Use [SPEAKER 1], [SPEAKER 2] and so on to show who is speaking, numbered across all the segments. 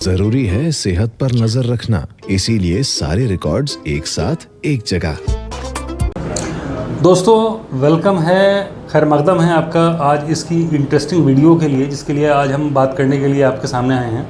[SPEAKER 1] जरूरी है सेहत पर नजर रखना, इसीलिए सारे रिकॉर्ड्स एक साथ एक जगह।
[SPEAKER 2] दोस्तों वेलकम है, खैर मकदम है आपका आज इसकी इंटरेस्टिंग वीडियो के लिए, जिसके लिए आज हम बात करने के लिए आपके सामने आए हैं।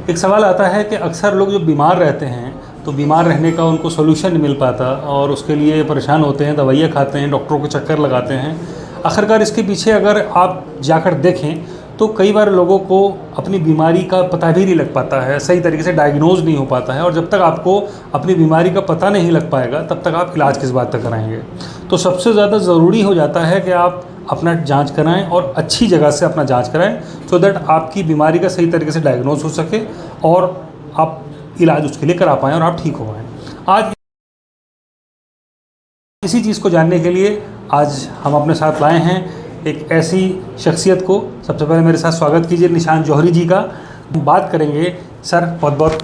[SPEAKER 2] एक सवाल आता है कि अक्सर लोग जो बीमार रहते हैं तो बीमार रहने का उनको सोल्यूशन नहीं मिल पाता और उसके लिए परेशान होते हैं, दवाइयाँ खाते हैं, डॉक्टरों के चक्कर लगाते हैं। आखिरकार इसके पीछे अगर आप जाकर देखें तो कई बार लोगों को अपनी बीमारी का पता भी नहीं लग पाता है, सही तरीके से डायग्नोज नहीं हो पाता है, और जब तक आपको अपनी बीमारी का पता नहीं लग पाएगा तब तक आप इलाज किस बात का कराएंगे। तो सबसे ज़्यादा ज़रूरी हो जाता है कि आप अपना जांच कराएं और अच्छी जगह से अपना जांच कराएं, सो दैट आपकी बीमारी का सही तरीके से डायग्नोज हो सके और आप इलाज उसके लिए करा पाएँ और आप ठीक हो पाएँ। आज इसी चीज़ को जानने के लिए आज हम अपने साथ लाए हैं एक ऐसी शख्सियत को। सबसे पहले मेरे साथ स्वागत कीजिए निशान जौहरी जी का। बात करेंगे सर, बहुत बहुत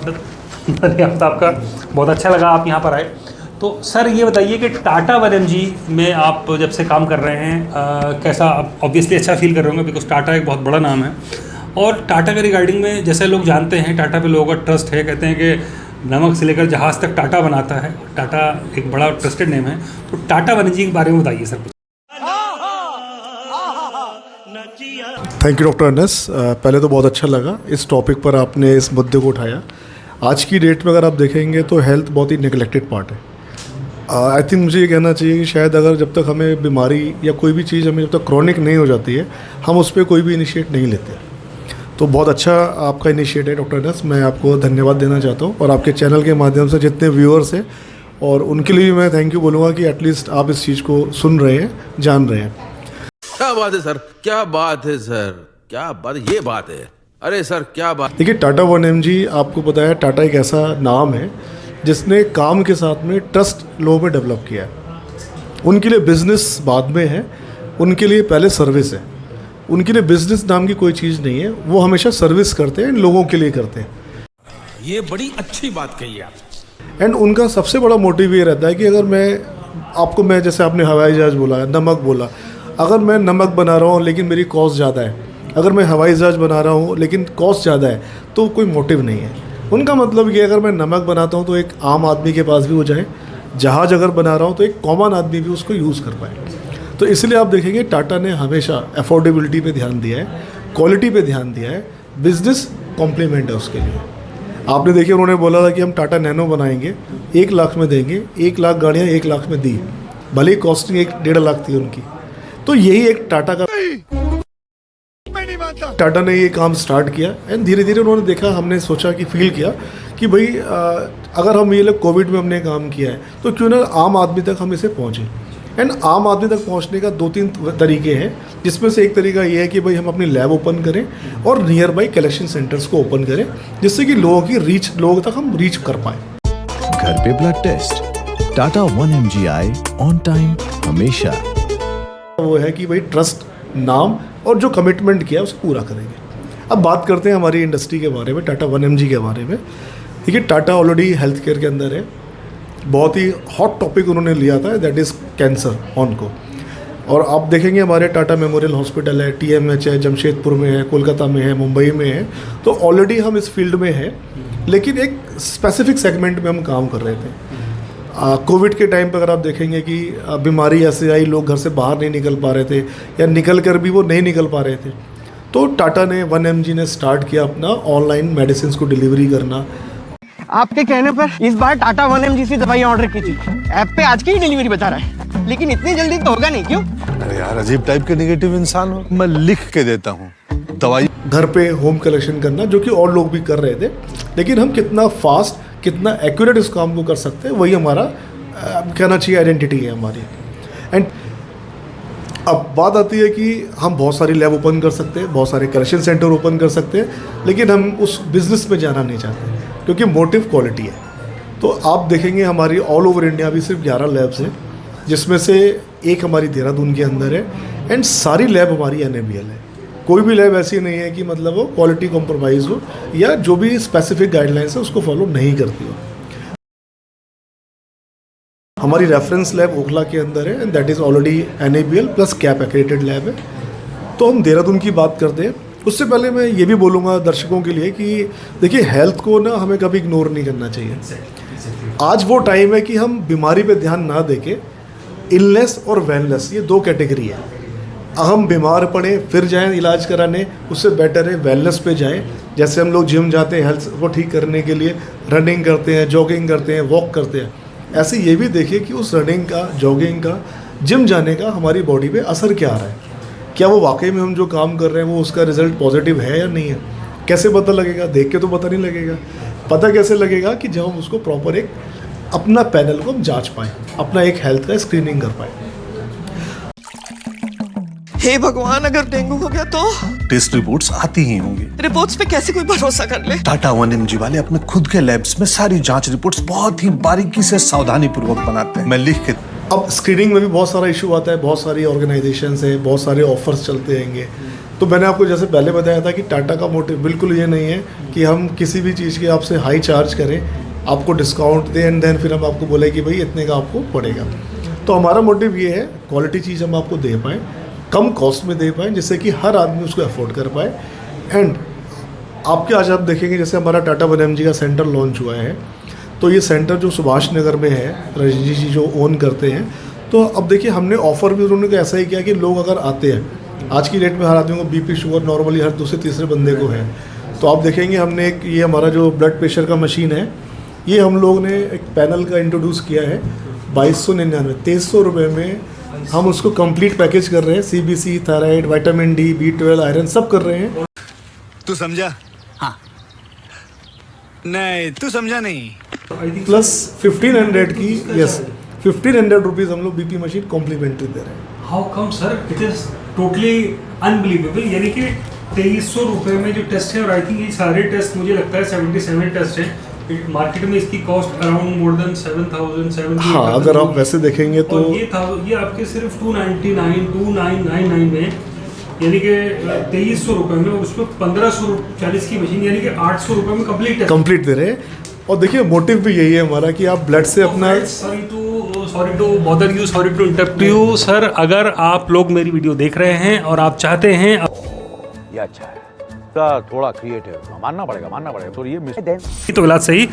[SPEAKER 2] धन्यवाद आपका, बहुत अच्छा लगा आप यहाँ पर आए। तो सर ये बताइए कि टाटा 1mg में आप जब से काम कर रहे हैं कैसा, ऑब्वियसली अच्छा फील कर रहे होंगे बिकॉज टाटा एक बहुत बड़ा नाम है, और टाटा के रिगार्डिंग में जैसे लोग जानते हैं टाटा पे लोगों का ट्रस्ट है, कहते हैं कि नमक से लेकर जहाज़ तक टाटा बनाता है, टाटा एक बड़ा ट्रस्टेड नेम है। तो टाटा 1mg के बारे में बताइए sir.
[SPEAKER 3] Thank you doctor Anas. पहले तो बहुत अच्छा लगा इस टॉपिक पर आपने इस मुद्दे को उठाया। आज की डेट में अगर आप देखेंगे तो हेल्थ बहुत ही नेगलेक्टेड पार्ट है। आई थिंक मुझे ये कहना चाहिए कि शायद अगर जब तक हमें बीमारी या कोई भी चीज़ हमें जब तक क्रॉनिक नहीं हो जाती है हम उस पर कोई भी इनिशिएट नहीं लेते। तो बहुत अच्छा आपका इनिशिएट है डॉक्टर अनस, मैं आपको धन्यवाद देना चाहता हूँ। और आपके चैनल के माध्यम से जितने व्यूअर्स हैं और उनके लिए भी मैं थैंक यू बोलूँगा कि एटलीस्ट आप इस चीज़ को सुन रहे हैं, जान रहे हैं।
[SPEAKER 4] क्या बात है सर, क्या बात है सर, क्या बात, ये बात है, अरे सर क्या बात।
[SPEAKER 3] देखिए टाटा 1mg आपको पता है टाटा एक ऐसा नाम है जिसने काम के साथ में ट्रस्ट लोगों में डेवलप किया है। उनके लिए बिजनेस बाद में है, उनके लिए पहले सर्विस है। उनके लिए बिजनेस नाम की कोई चीज़ नहीं है, वो हमेशा सर्विस करते हैं, लोगों के लिए करते हैं।
[SPEAKER 4] ये बड़ी अच्छी बात कही आप।
[SPEAKER 3] एंड उनका सबसे बड़ा मोटिव ये रहता है कि अगर मैं जैसे आपने हवाई जहाज़ बोला, नमक बोला, अगर मैं नमक बना रहा हूँ लेकिन मेरी कॉस्ट ज़्यादा है, अगर मैं हवाई जहाज़ बना रहा हूँ लेकिन कॉस्ट ज़्यादा है, तो कोई मोटिव नहीं है। उनका मतलब ये अगर मैं नमक बनाता हूँ तो एक आम आदमी के पास भी हो जाए, जहाज़ अगर बना रहा हूँ तो एक कॉमन आदमी भी उसको यूज़ कर पाए। तो इसलिए आप देखेंगे टाटा ने हमेशा अफोर्डेबिलिटी पे ध्यान दिया है, क्वालिटी पे ध्यान दिया है, बिजनेस कॉम्प्लीमेंट है उसके लिए। आपने देखिए उन्होंने बोला था कि हम टाटा नैनो बनाएंगे, 1 लाख में देंगे, 1 लाख गाड़ियाँ 1 लाख में दी, भले ही कॉस्टिंग 1-1.5 लाख थी उनकी। तो यही एक टाटा ने ये काम स्टार्ट किया एंड धीरे धीरे उन्होंने देखा, हमने सोचा कि फील किया कि भाई अगर हम ये लोग कोविड में हमने काम किया है तो क्यों ना आम आदमी तक हम इसे पहुँचे। एंड आम आदमी तक पहुँचने का 2-3 तरीके हैं, जिसमें से एक तरीका ये है कि भाई हम अपनी लैब ओपन करें और नियर बाई कलेक्शन सेंटर्स को ओपन करें, जिससे कि लोगों तक हम रीच कर पाएँ।
[SPEAKER 1] घर पे blood test, Tata 1mg on time हमेशा।
[SPEAKER 3] वो है कि भाई ट्रस्ट, नाम और जो कमिटमेंट किया उसे पूरा करेंगे। अब बात करते हैं हमारी इंडस्ट्री के बारे में, टाटा 1mg के बारे में। देखिए टाटा ऑलरेडी हेल्थ केयर के अंदर है, बहुत ही हॉट टॉपिक उन्होंने लिया था, दैट इज़ कैंसर ऑन को। और आप देखेंगे हमारे टाटा मेमोरियल हॉस्पिटल है, TMH है, जमशेदपुर में है, कोलकाता में है, मुंबई में है। तो ऑलरेडी हम इस फील्ड में हैं, लेकिन एक स्पेसिफिक सेगमेंट में हम काम कर रहे थे। कोविड के टाइम पर अगर आप देखेंगे कि बीमारी ऐसे आई, लोग घर से बाहर नहीं निकल पा रहे थे या निकल कर भी वो नहीं निकल पा रहे थे, तो टाटा ने 1mg ने स्टार्ट किया अपना ऑनलाइन मेडिसिन को डिलीवरी करना।
[SPEAKER 5] आपके कहने पर इस बार टाटा 1mg से दवाई ऑर्डर की थी, ऐप पे आज की ही डिलीवरी बता रहा है, लेकिन इतनी जल्दी तो होगा नहीं, क्यों?
[SPEAKER 6] अरे यार अजीब टाइप के नेगेटिव इंसान हो। मैं लिख के देता हूँ दवाई,
[SPEAKER 3] घर पे होम कलेक्शन करना, जो कि और लोग भी कर रहे थे, लेकिन हम कितना फास्ट, कितना एक्यूरेट इस काम को कर सकते हैं, वही हमारा कहना चाहिए आइडेंटिटी है हमारी। एंड अब बात आती है कि हम बहुत सारी लैब ओपन कर सकते हैं, बहुत सारे कलेक्शन सेंटर ओपन कर सकते हैं, लेकिन हम उस बिज़नेस में जाना नहीं चाहते क्योंकि मोटिव क्वालिटी है। तो आप देखेंगे हमारी ऑल ओवर इंडिया भी सिर्फ 11 लैब्स हैं, जिसमें से एक हमारी देहरादून के अंदर है एंड सारी लैब हमारी NABL है। कोई भी लैब ऐसी नहीं है कि मतलब वो क्वालिटी कॉम्प्रोमाइज़ हो या जो भी स्पेसिफिक गाइडलाइंस है उसको फॉलो नहीं करती हो। हमारी रेफरेंस लैब ओखला के अंदर है and that is already NABL plus cap accredited lab है। तो हम देहरादून की बात करते हैं उससे पहले मैं ये भी बोलूँगा दर्शकों के लिए कि देखिए हेल्थ को ना हमें कभी इग्नोर नहीं करना चाहिए। आज वो टाइम है कि हम बीमारी पे ध्यान ना देके इलनेस और वेलनेस ये दो कैटेगरी है। हम बीमार पड़े फिर जाएं इलाज कराने, उससे बेटर है वेलनेस पे जाएं। जैसे हम लोग जिम जाते हैं हेल्थ को ठीक करने के लिए, रनिंग करते हैं, जॉगिंग करते हैं, वॉक करते हैं, ऐसे ये भी देखिए कि उस रनिंग का, जॉगिंग का, जिम जाने का हमारी बॉडी पे असर क्या आ रहा है। क्या वो वाकई में हम जो काम कर रहे हैं वो उसका रिजल्ट पॉजिटिव है या नहीं है। कैसे पता लगेगा? देख के तो पता नहीं लगेगा। पता कैसे लगेगा? कि जब हम उसको प्रॉपर एक अपना पैनल को हम जांच पाएँ, अपना एक हेल्थ का स्क्रीनिंग कर पाएँ।
[SPEAKER 7] हे भगवान, अगर डेंगू हो गया तो?
[SPEAKER 6] टेस्ट रिपोर्ट्स आती ही होंगी।
[SPEAKER 7] रिपोर्ट्स पे कैसे कोई भरोसा कर ले?
[SPEAKER 6] टाटा 1mg वाले अपने खुद के लैब्स में सारी जांच रिपोर्ट्स बहुत ही बारीकी से सावधानी पूर्वक बनाते हैं। मैं लिख के
[SPEAKER 3] अब स्क्रीनिंग में भी बहुत सारा इशू आता है, बहुत सारी ऑर्गेनाइजेशंस है, बहुत सारे ऑफर्स चलते रहेंगे। तो मैंने आपको जैसे पहले बताया था कि टाटा का मोटिव बिल्कुल ये नहीं है कि हम किसी भी चीज़ के आपसे हाई चार्ज करें, आपको डिस्काउंट दें एंड देन फिर हम आपको बोले कि भाई इतने का आपको पड़ेगा। तो हमारा मोटिव ये है क्वालिटी चीज़ हम आपको दे पाएँ, कम कॉस्ट में दे पाएँ, जिससे कि हर आदमी उसको अफोर्ड कर पाए। एंड आपके आज आप देखेंगे जैसे हमारा टाटा 1mg का सेंटर लॉन्च हुआ है, तो ये सेंटर जो सुभाष नगर में है, रजनी जी जो ओन करते हैं, तो अब देखिए हमने ऑफ़र भी उन्होंने ऐसा ही किया कि लोग अगर आते हैं, आज की डेट में हर आदमी को बीपी शुगर नॉर्मली हर दूसरे तीसरे बंदे को है, तो आप देखेंगे हमने एक ये हमारा जो ब्लड प्रेशर का मशीन है, ये हम लोग ने एक पैनल का इंट्रोड्यूस किया है 2299 2300 रुपये में हम उसको कंप्लीट पैकेज कर रहे हैं। CBC, thyroid, vitamin D, B12, iron सब कर रहे हैं।
[SPEAKER 8] तू समझा? हाँ। नहीं, तू समझा नहीं।
[SPEAKER 3] प्लस 1500 की 1500 रुपीज़ हम लोग BP मशीन कॉम्प्लीमेंट्री दे रहे हैं।
[SPEAKER 2] How come sir? It is totally unbelievable. यानी कि 2300 रुपये में जो टेस्ट है, और आई थिंक ये सारे टेस्ट मुझे लगता है 77 टेस्ट हैं मार्केट में, इसकी कॉस्ट अराउंड मोर देन 7,000।
[SPEAKER 3] हाँ, अगर आप वैसे देखेंगे तो
[SPEAKER 2] ये आपके सिर्फ 299 में, यानी कि 2300 रुपये में, और उसमें 1540 की मशीन, यानी कि 800 रुपये में कंप्लीट
[SPEAKER 3] दे रहे हैं। और देखिए मोटिव भी यही है हमारा कि आप ब्लड से अपना
[SPEAKER 2] sorry to bother you, sorry to interrupt you sir, अगर आप लोग मेरी वीडियो देख रहे हैं और आप चाहते हैं
[SPEAKER 9] ये अच्छा है, थोड़ा क्रिएटिव मानना पड़ेगा तो ये
[SPEAKER 2] तो गलत सही।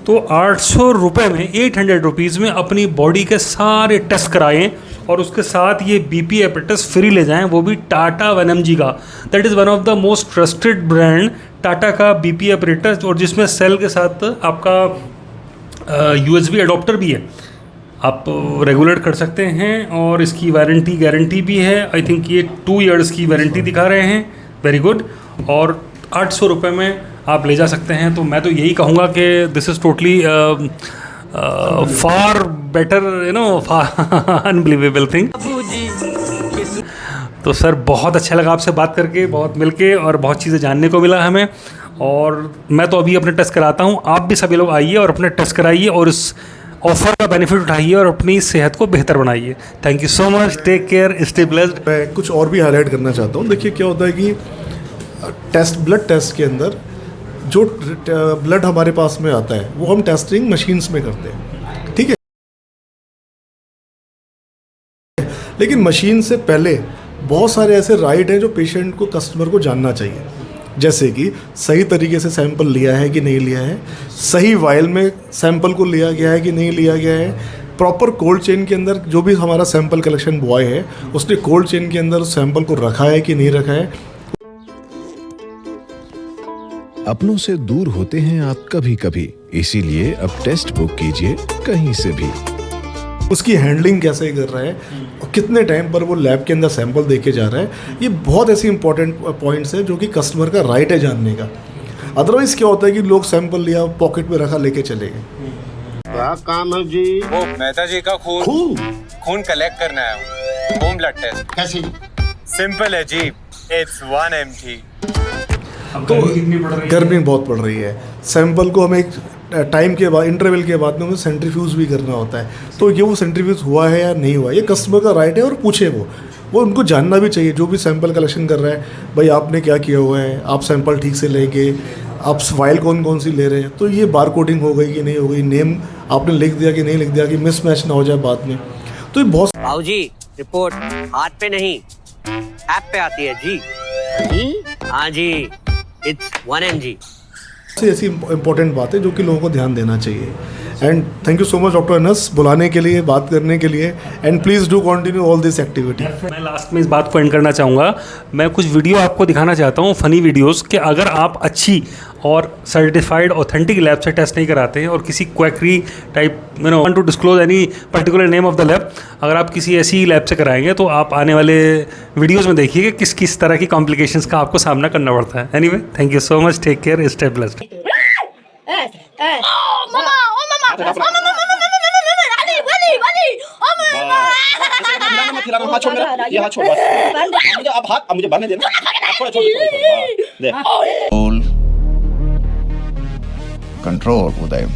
[SPEAKER 2] तो 800 रुपये में 800 रुपीज़ में अपनी बॉडी के सारे टेस्ट कराएं और उसके साथ ये BP एपेरेटस फ्री ले जाएं, वो भी टाटा 1mg का। That is one of the most trusted brand Tata का BP एपेरेटस, और जिसमें सेल के साथ आपका USB अडोप्टर भी है, आप रेगुलेट कर सकते हैं, और इसकी वारंटी गारंटी भी है। आई थिंक ये 2 इयर्स की वारंटी दिखा रहे हैं, वेरी गुड। और 800 रुपये में आप ले जा सकते हैं। तो मैं तो यही कहूँगा कि this is totally far better, unbelievable thing. तो सर बहुत अच्छा लगा आपसे बात करके, बहुत मिलके, और बहुत चीज़ें जानने को मिला हमें। और मैं तो अभी अपने टेस्ट कराता हूँ, आप भी सभी लोग आइए और अपने टेस्ट कराइए और इस ऑफर का बेनिफिट उठाइए और अपनी सेहत को बेहतर बनाइए। Thank you so much, take care, stay blessed.
[SPEAKER 3] मैं कुछ और भी हाईलाइट करना चाहता हूँ। देखिए क्या होता है कि ब्लड टेस्ट के अंदर जो ब्लड हमारे पास में आता है वो हम टेस्टिंग मशीन्स में करते हैं, ठीक है। लेकिन मशीन से पहले बहुत सारे ऐसे राइट हैं जो पेशेंट को, कस्टमर को जानना चाहिए, जैसे कि सही तरीके से सैंपल लिया है कि नहीं लिया है, सही वायल में सैंपल को लिया गया है कि नहीं लिया गया है, प्रॉपर कोल्ड चेन के अंदर जो भी हमारा सैंपल कलेक्शन बॉय है उसने कोल्ड चेन के अंदर सैंपल को रखा है कि नहीं रखा है।
[SPEAKER 1] अपनों से दूर होते हैं आप कभी कभी, इसीलिए अब टेस्ट बुक कीजिए कहीं से भी।
[SPEAKER 3] उसकी हैंडलिंग कैसे कर रहा है और कितने टाइम पर वो लैब के अंदर सैंपल देके जा रहा है, ये बहुत ऐसी इंपॉर्टेंट पॉइंट्स हैं जो कि कस्टमर का राइट है जानने का। अदरवाइज क्या होता है कि लोग सैंपल लिया, पॉकेट में रखा, लेके चले गए।
[SPEAKER 10] क्या काम है जी?
[SPEAKER 11] वो मेहता जी का खून कलेक्ट करना है, होम ब्लड टेस्ट।
[SPEAKER 10] कैसे?
[SPEAKER 11] सिंपल है जी, इट्स 1mg।
[SPEAKER 3] तो गर्मी बहुत पड़ रही है, सैंपल को हमें एक टाइम के बाद, इंटरवल के बाद में हमें सेंट्रीफ्यूज भी करना होता है। तो ये वो सेंट्रीफ्यूज हुआ है या नहीं हुआ, ये कस्टमर का राइट है और पूछे वो उनको जानना भी चाहिए। जो भी सैंपल कलेक्शन कर रहा है, भाई आपने क्या किया हुआ है, आप सैंपल ठीक से लेंगे, आप फाइल कौन कौन सी ले रहे हैं, तो ये बार कोडिंग हो गई कि नहीं हो गई, नेम आपने लिख दिया कि नहीं लिख दिया, कि मिसमैच ना हो जाए बाद में। तो ये बहुत।
[SPEAKER 12] बाबूजी रिपोर्ट हाथ पे नहीं ऐप पे आती है जी।
[SPEAKER 5] हाँ जी, इट्स 1mg।
[SPEAKER 3] ऐसी इंपॉर्टेंट बात है जो कि लोगों को ध्यान देना चाहिए। And thank you so much doctor Anas बुलाने के लिए, बात करने के लिए। And please do continue all this activity.
[SPEAKER 2] मैं लास्ट में इस बात को एंड करना चाहूँगा। मैं कुछ वीडियो आपको दिखाना चाहता हूँ, फ़नी वीडियोस, कि अगर आप अच्छी और सर्टिफाइड ऑथेंटिक लैब से टेस्ट नहीं कराते हैं और किसी quackery type want to disclose any particular name of the lab, अगर आप किसी ऐसी लैब से कराएंगे तो आप आने वाले वीडियोज़ में देखिए कि किस किस तरह की कॉम्प्लिकेशंस का आपको सामना करना पड़ता है। Anyway, thank you so much, take care, stay blessed.
[SPEAKER 1] Control Uday.